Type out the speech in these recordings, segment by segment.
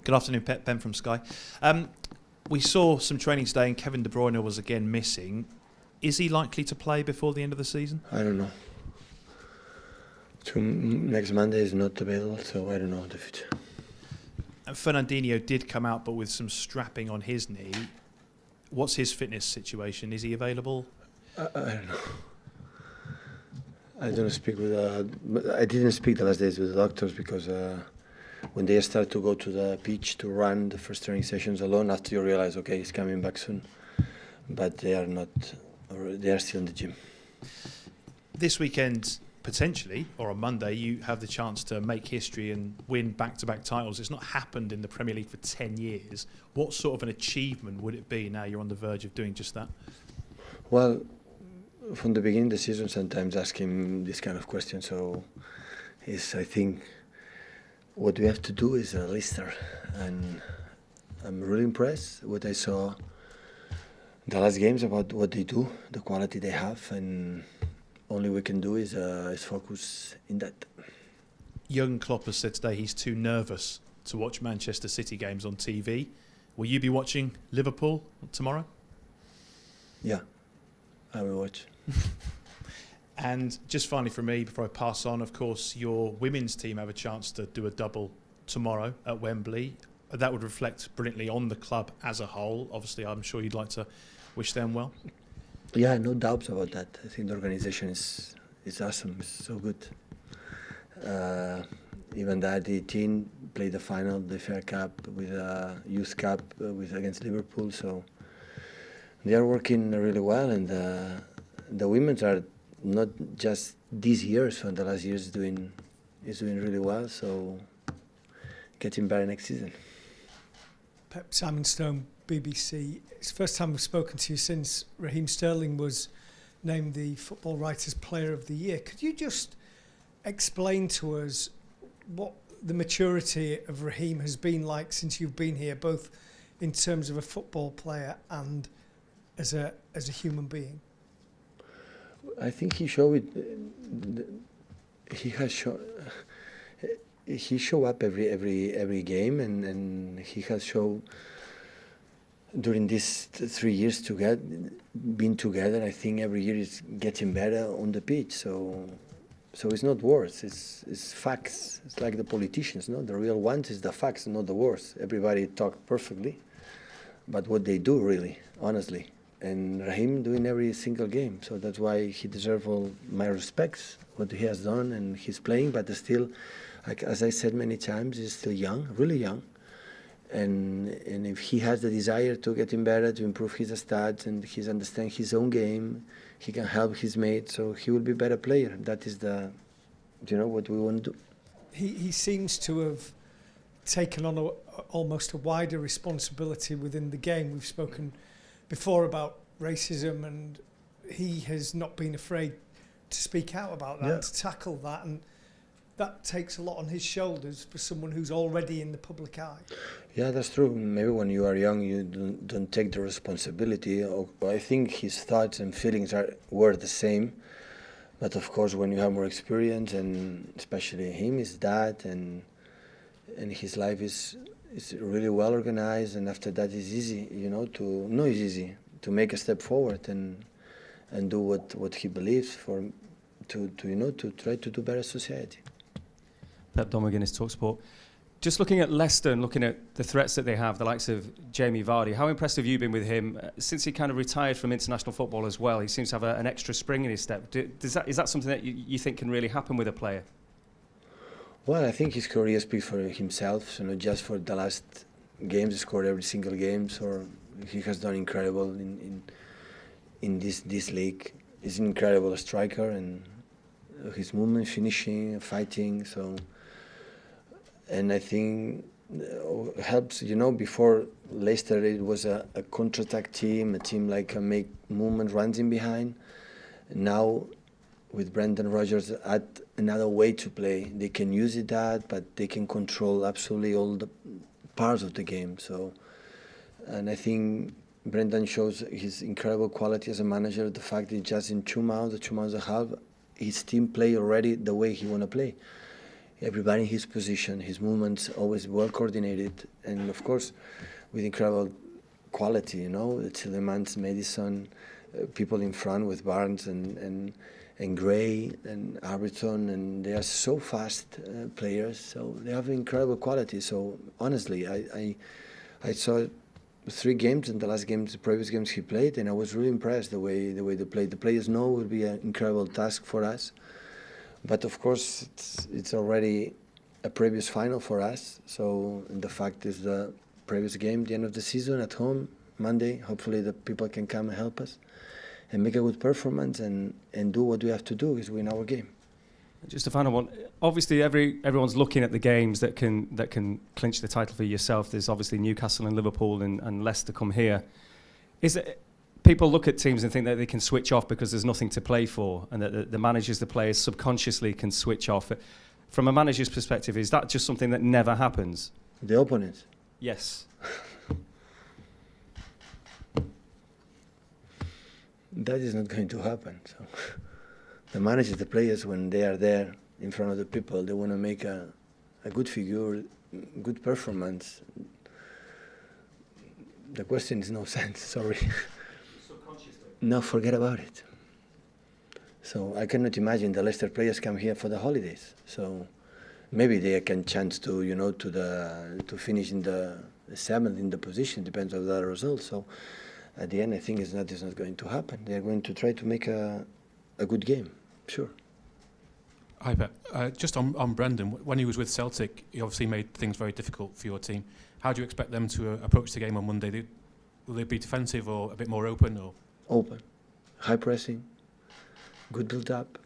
Good afternoon, Pep. Ben from Sky. We saw some training today and Kevin De Bruyne was again missing. Is he likely to play before the end of the season? I don't know. Next Monday is not available, so I don't know the future. And Fernandinho did come out, but with some strapping on his knee. What's his fitness situation? Is he available? I don't know. I don't speak with. I didn't speak the last days with the doctors because when they start to go to the pitch to run the first training sessions alone, after you realize, okay, he's coming back soon. But they are not. They are still in the gym. This weekend, potentially, or on Monday, you have the chance to make history and win back-to-back titles. It's not happened in the Premier League for 10 years. What sort of an achievement would it be now you're on the verge of doing just that? Well, from the beginning of the season, sometimes asking this kind of question. So, I think what we have to do is Leicester, and I'm really impressed what I saw the last games about what they do, the quality they have, and only we can do is focus in that. Jurgen Klopp has said today he's too nervous to watch Manchester City games on TV. Will you be watching Liverpool tomorrow? Yeah, I will watch. And just finally from me, before I pass on, of course, your women's team have a chance to do a double tomorrow at Wembley. That would reflect brilliantly on the club as a whole. Obviously, I'm sure you'd like to wish them well. Yeah, no doubts about that. I think the organization is awesome. It's so good. Even that the team played the final, the FA Cup with a Youth Cup against Liverpool. So they are working really well, and the women are not just this year, so in the last years is doing really well. So getting better next season. Pep, Simon Stone, BBC. It's the first time we've spoken to you since Raheem Sterling was named the Football Writers' Player of the Year. Could you just explain to us what the maturity of Raheem has been like since you've been here, both in terms of a football player and as a human being? I think he showed it. He has shown. He show up every game, and he has shown during these 3 years being together. I think every year is getting better on the pitch. So it's not words. It's facts. It's like the politicians, no? The real ones is the facts, not the words. Everybody talk perfectly, but what they do really, honestly. And Raheem doing every single game. So that's why he deserves all my respects, what he has done, and he's playing, but still, like, as I said many times, he's still young, really young. And if he has the desire to get him better, to improve his stats, and he understands his own game, he can help his mates, so he will be a better player. That is what we want to do. He seems to have taken on almost a wider responsibility within the game. We've spoken before about racism, and he has not been afraid to speak out about that, to tackle that, and that takes a lot on his shoulders for someone who's already in the public eye. Yeah, that's true. Maybe when you are young, you don't take the responsibility. I think his thoughts and feelings were the same, but of course, when you have more experience, and especially him, is that, and his life is really well organized, and after that it's easy, it's easy to make a step forward and do what he believes to try to do better society. Pep, Don McGuinness, TalkSport. Just looking at Leicester and looking at the threats that they have, the likes of Jamie Vardy, how impressed have you been with him since he kind of retired from international football as well? He seems to have an extra spring in his step. Is that something that you think can really happen with a player? Well, I think his career speaks for himself. So not just for the last games, he scored every single game. So he has done incredible in this league. He's an incredible striker, and his movement, finishing, fighting. So, and I think helps. Before Leicester, it was a counter-attack team, a team like make movement, runs in behind. Now, with Brendan Rodgers, add another way to play. They can use that, but they can control absolutely all the parts of the game. So, and I think Brendan shows his incredible quality as a manager. The fact that just in 2 months and a half, his team play already the way he want to play. everybody in his position, his movements always well coordinated, and of course with incredible quality. You know, Tillemans, Madison, people in front with Barnes and Gray and Arberton, and they are so fast players. So they have incredible quality. So honestly, I saw 3 games in the last games, the previous games he played, and I was really impressed the way they played. The players know it will be an incredible task for us, but of course it's already a previous final for us. So the fact is the previous game, the end of the season at home, Monday. Hopefully the people can come and help us and make a good performance and do what we have to do is win our game. Just a final one. Obviously, everyone's looking at the games that can clinch the title for yourself. There's obviously Newcastle and Liverpool and Leicester come here. Is it people look at teams and think that they can switch off because there's nothing to play for, and that the managers, the players subconsciously can switch off? From a manager's perspective, is that just something that never happens? The opponents. Yes. That is not going to happen. So the managers, the players, when they are there in front of the people, they want to make a good figure, good performance. The question is no sense, sorry. No, forget about it. So I cannot imagine the Leicester players come here for the holidays. So maybe they can chance to, you know, to finish in the 7th in the position, depends on the results. So at the end, I think it's not going to happen. They are going to try to make a good game, sure. Hi, Pep. Just on Brendan, when he was with Celtic, he obviously made things very difficult for your team. How do you expect them to approach the game on Monday? Will they be defensive or a bit more open? Or open, high pressing, good build-up,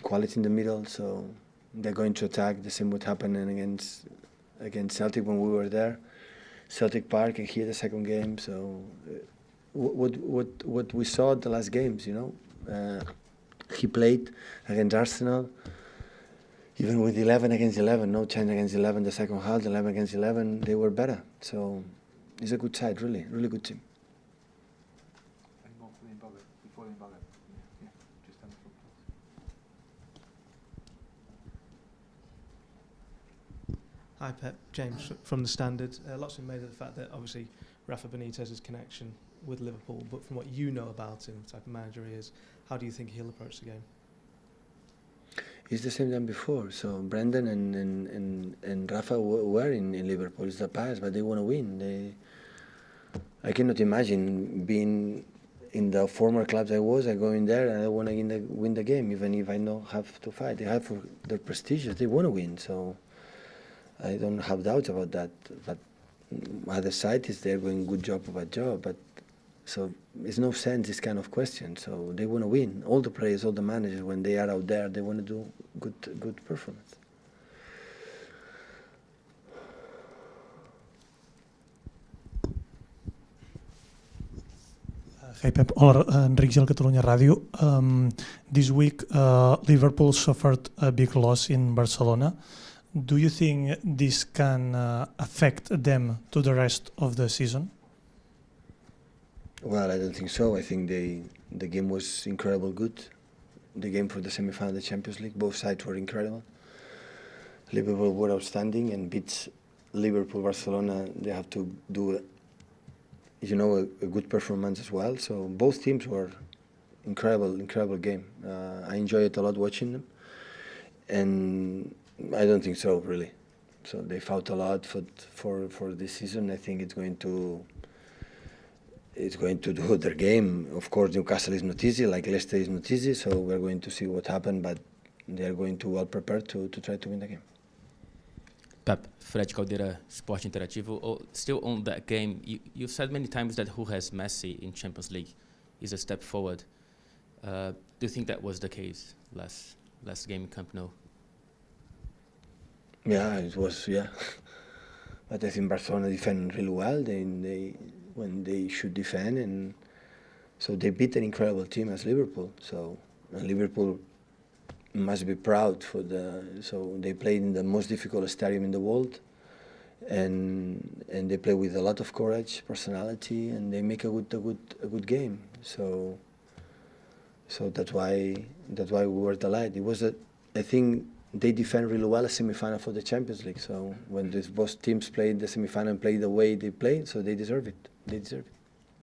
quality in the middle. So they're going to attack the same what happened against Celtic when we were there. Celtic Park and here the second game. So what we saw the last games, you know, he played against Arsenal, even with 11 against 11, no 10 against 11 the second half, 11 against 11, they were better. So it's a good side, really good team. Hi Pep, James from The Standard. Lots been made of the fact that obviously Rafa Benitez's connection with Liverpool, but from what you know about him, the type of manager he is, how do you think he'll approach the game? It's the same than before. So Brendan and Rafa were in Liverpool. It's the past, but they want to win. I cannot imagine being in the former clubs I go in there and I want to win the game, even if I don't have to fight. They have for their prestige. They want to win. So I don't have doubts about that. But other side is they're doing good job of a job. But so it's no sense this kind of question. So they want to win. All the players, all the managers, when they are out there, they want to do good performance. Hey Pep, hola, Enric Gil, Catalunya Ràdio. This week, Liverpool suffered a big loss in Barcelona. Do you think this can affect them to the rest of the season? Well, I don't think so. I think the game was incredible good. The game for the semi-final of the Champions League, both sides were incredible. Liverpool were outstanding and beats Liverpool, Barcelona. They have to do a good performance as well. So both teams were incredible game. I enjoyed it a lot watching them, and I don't think so really. So they fought a lot for this season. I think it's going to do their game. Of course, Newcastle is not easy, like Leicester is not easy. So we're going to see what happens, but they are going to well prepared to try to win the game. Pep, Fred Caldeira, Sport Interativo. Still on that game, you've said many times that who has Messi in Champions League is a step forward. Do you think that was the case last game in Camp Nou? Yeah, it was, yeah. But I think Barcelona defend really well. They when they should defend, and so they beat an incredible team as Liverpool. So Liverpool must be proud so they played in the most difficult stadium in the world, and they play with a lot of courage, personality, and they make a good game. So that's why we were delighted. It was I think they defend really well a semi-final for the Champions League. So when both teams played the semi-final and played the way they played, so they deserve it. They deserve it.